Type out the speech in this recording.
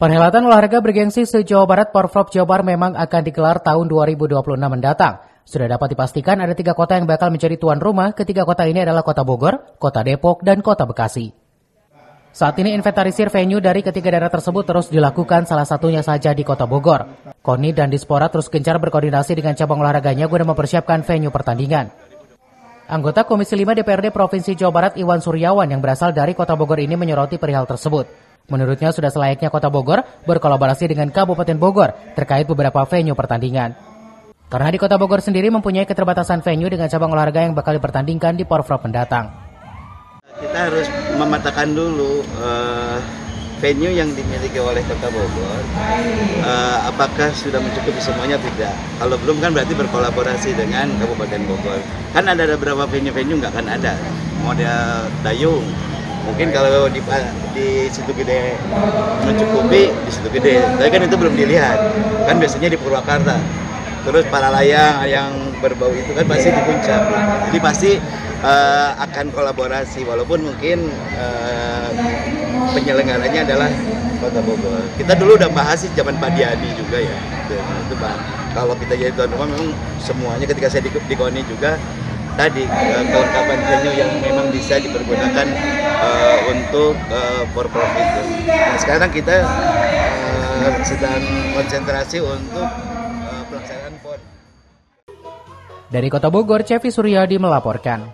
Perhelatan olahraga bergengsi se-Jawa Barat Porprov Jabar memang akan digelar tahun 2026 mendatang. Sudah dapat dipastikan ada 3 kota yang bakal menjadi tuan rumah. Ketiga kota ini adalah Kota Bogor, Kota Depok, dan Kota Bekasi. Saat ini inventarisir venue dari ketiga daerah tersebut terus dilakukan, salah satunya saja di Kota Bogor. KONI dan Dispora terus gencar berkoordinasi dengan cabang olahraganya guna mempersiapkan venue pertandingan. Anggota Komisi 5 DPRD Provinsi Jawa Barat Iwan Suryawan yang berasal dari Kota Bogor ini menyoroti perihal tersebut. Menurutnya sudah selayaknya Kota Bogor berkolaborasi dengan Kabupaten Bogor terkait beberapa venue pertandingan. Karena di Kota Bogor sendiri mempunyai keterbatasan venue dengan cabang olahraga yang bakal dipertandingkan di Porprov mendatang. Kita harus memetakan dulu venue yang dimiliki oleh Kota Bogor, apakah sudah mencukupi semuanya tidak. Kalau belum kan berarti berkolaborasi dengan Kabupaten Bogor. Kan ada beberapa venue-venue nggak kan ada, model dayung. Mungkin kalau di Situ Gede mencukupi di Situ Gede, tapi kan itu belum dilihat. Kan biasanya di Purwakarta. Terus para layang yang berbau itu kan pasti di Puncak. Jadi pasti akan kolaborasi, walaupun mungkin penyelenggaranya adalah Kota Bogor. Kita dulu udah bahas sih zaman Pak Diani juga ya. Itu Pak. Kalau kita jadi tuan rumah memang semuanya, ketika saya di KONI juga tadi kelengkapan venue yang memang bisa dipergunakan untuk Porprov itu. Nah, sekarang kita sedang konsentrasi untuk pelaksanaan PON. Dari Kota Bogor, Cevi Suryadi melaporkan.